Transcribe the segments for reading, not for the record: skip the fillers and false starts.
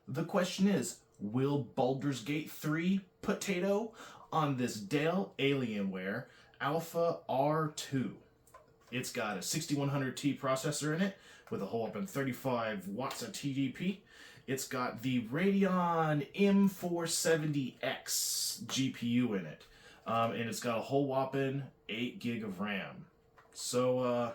The question is, will Baldur's Gate 3 potato on this Dell Alienware Alpha R2? It's got a 6100T processor in it with a whole up in 35 watts of TDP. It's got the Radeon M470X GPU in it. And it's got a whole whopping 8 gig of RAM. So,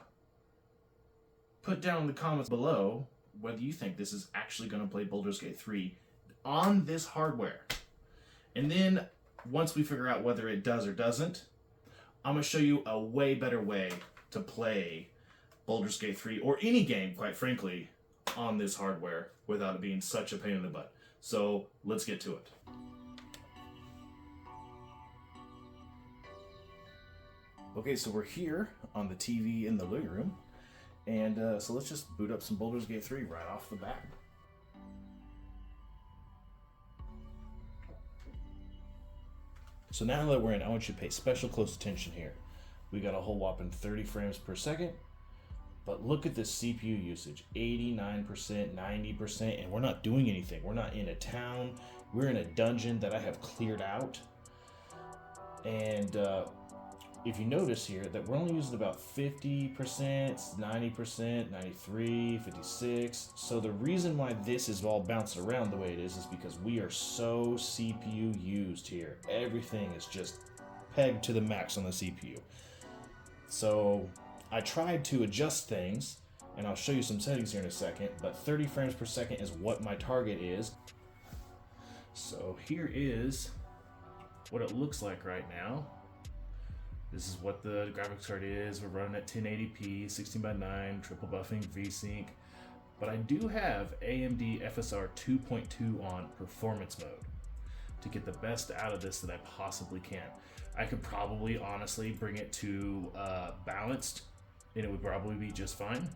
put down in the comments below whether you think this is actually going to play Baldur's Gate 3 on this hardware. And then, once we figure out whether it does or doesn't, I'm going to show you a way better way to play Baldur's Gate 3, or any game, quite frankly, on this hardware without it being such a pain in the butt. So, let's get to it. Okay, so we're here on the TV in the living room, and so let's just boot up some Baldur's Gate 3 right off the bat. So now that we're in, I want you to pay special close attention here. We got a whole whopping 30 frames per second, but look at this CPU usage, 89%, 90%, and we're not doing anything. We're not in a town. We're in a dungeon that I have cleared out, and if you notice here that we're only using about 50%, 90%, 93, 56. So the reason why this is all bouncing around the way it is because we are so CPU used here. Everything is just pegged to the max on the CPU. So I tried to adjust things, and I'll show you some settings here in a second, but 30 frames per second is what my target is. So here is what it looks like right now. This is what the graphics card is. We're running at 1080p, 16:9, triple buffing, VSync. But I do have AMD FSR 2.2 on performance mode to get the best out of this that I possibly can. I could probably honestly bring it to balanced, and it would probably be just fine.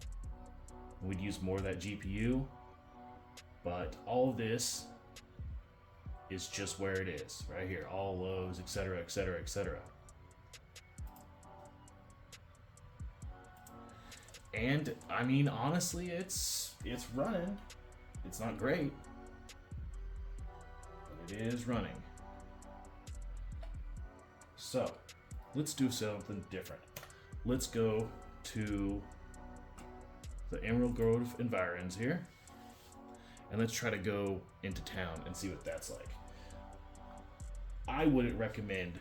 We'd use more of that GPU, but all of this is just where it is, right here. All lows, etc., etc., etc. And I mean, honestly, it's running. It's not great, but it is running. So let's do something different. Let's go to the Emerald Grove environs here, and let's try to go into town and see what that's like. I wouldn't recommend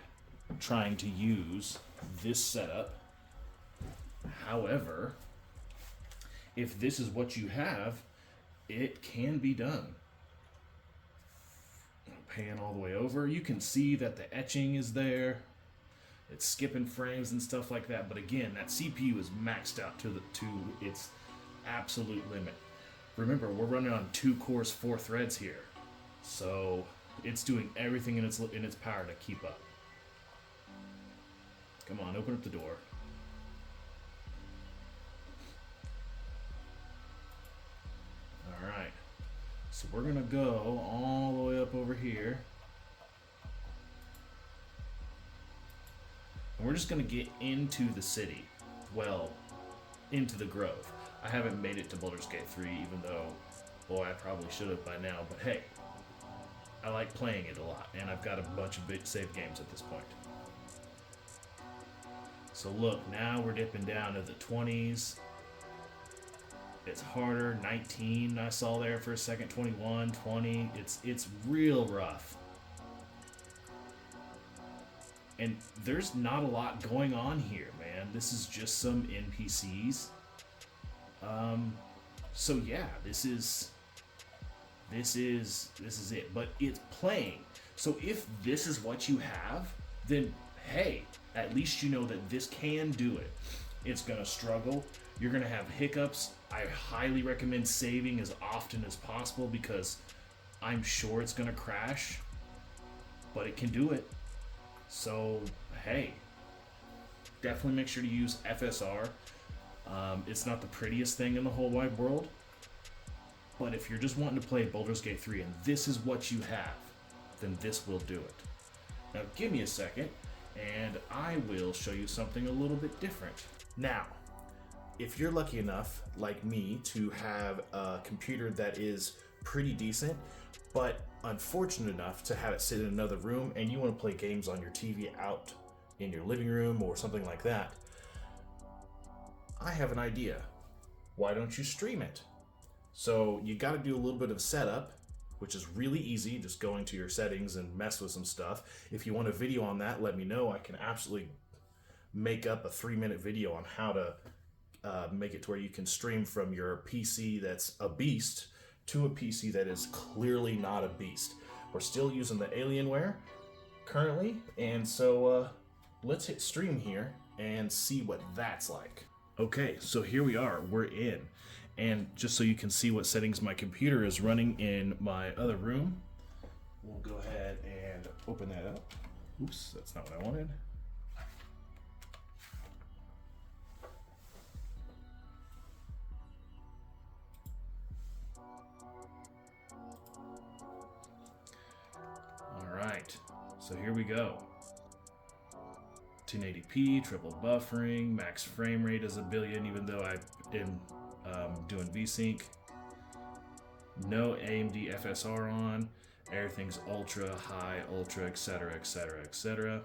trying to use this setup. However, if this is what you have, it can be done. Pan all the way over. You can see that the etching is there. It's skipping frames and stuff like that. But again, that CPU is maxed out to its absolute limit. Remember, we're running on 2 cores, 4 threads here, so it's doing everything in its power to keep up. Come on, open up the door. Alright, so we're gonna go all the way up over here, and we're just gonna get into the city, well, into the Grove. I haven't made it to Baldur's Gate 3, even though, boy, I probably should have by now, but hey, I like playing it a lot, and I've got a bunch of big save games at this point. So look, now we're dipping down to the 20s. It's harder. 19 I saw there for a second, 21, 20. It's real rough. And there's not a lot going on here, man. This is just some NPCs. So yeah, this is it. But it's playing. So if this is what you have, then hey, at least you know that this can do it. It's gonna struggle. You're gonna have hiccups. I highly recommend saving as often as possible because I'm sure it's gonna crash, but it can do it. So hey, definitely make sure to use FSR. It's not the prettiest thing in the whole wide world, but if you're just wanting to play Baldur's Gate 3 and this is what you have, then this will do it. Now give me a second and I will show you something a little bit different. Now, if you're lucky enough, like me, to have a computer that is pretty decent, but unfortunate enough to have it sit in another room and you want to play games on your TV out in your living room or something like that, I have an idea. Why don't you stream it? So you got to do a little bit of setup, which is really easy, just going to your settings and mess with some stuff. If you want a video on that, let me know. I can absolutely make up a 3-minute video on how to make it to where you can stream from your PC that's a beast to a PC that is clearly not a beast. We're still using the Alienware currently, and so let's hit stream here and see what that's like. Okay, so here we are, we're in. And just so you can see what settings my computer is running in my other room, we'll go ahead and open that up. Oops, that's not what I wanted. Alright, so here we go. 1080p, triple buffering, max frame rate is 1 billion, even though I am doing VSync. No AMD FSR on. Everything's ultra, high, ultra, etc., etc., etc.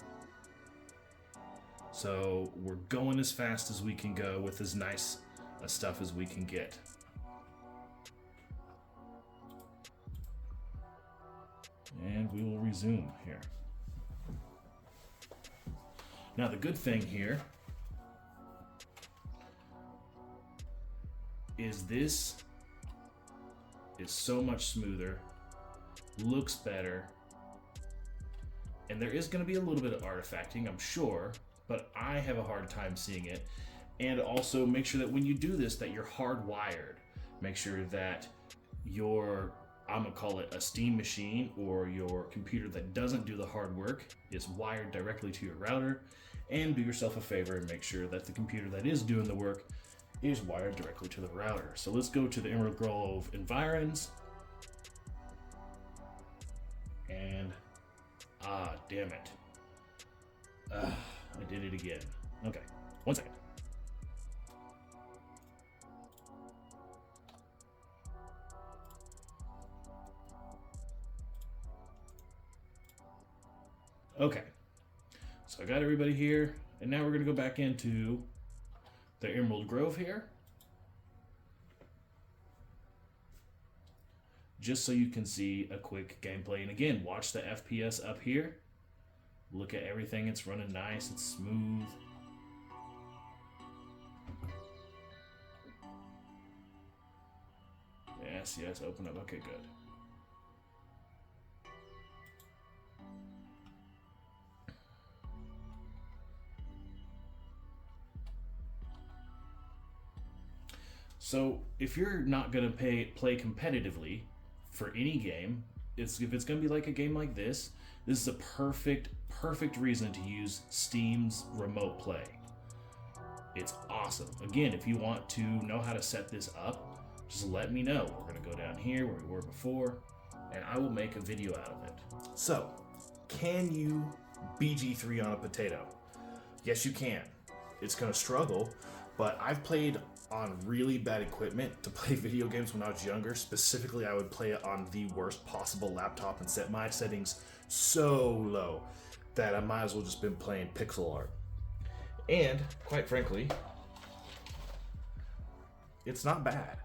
So we're going as fast as we can go with as nice stuff as we can get. And we will resume here. Now the good thing here is this is so much smoother, looks better, and there is going to be a little bit of artifacting, I'm sure, but I have a hard time seeing it. And also make sure that when you do this that you're hardwired. Make sure that your, I'm gonna call it a Steam machine, or your computer that doesn't do the hard work is wired directly to your router. And do yourself a favor and make sure that the computer that is doing the work is wired directly to the router. So let's go to the Emerald Grove environs. And, damn it. I did it again. Okay, 1 second. Okay, so I got everybody here, and now we're gonna go back into the Emerald Grove here. Just so you can see a quick gameplay. And again, watch the FPS up here. Look at everything, it's running nice, it's smooth. Yes, yes, open up, okay, good. So if you're not gonna play competitively for any game, if it's gonna be like a game like this is a perfect reason to use Steam's remote play. It's awesome. Again, if you want to know how to set this up, just let me know. We're gonna go down here where we were before, and I will make a video out of it. So, can you BG3 on a potato? Yes, you can. It's gonna struggle, but I've played on really bad equipment to play video games when I was younger. Specifically, I would play it on the worst possible laptop and set my settings so low that I might as well just been playing pixel art. And, quite frankly, it's not bad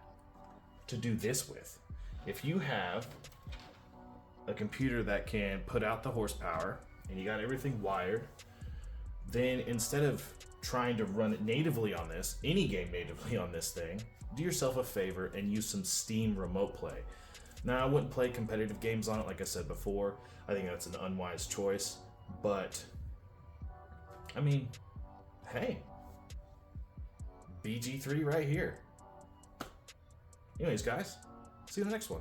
to do this with. If you have a computer that can put out the horsepower and you got everything wired, then instead of trying to run it natively on this, any game natively on this thing, do yourself a favor and use some Steam remote play. Now, I wouldn't play competitive games on it, like I said before. I think that's an unwise choice, but I mean, hey, BG3 right here. Anyways, guys, see you in the next one.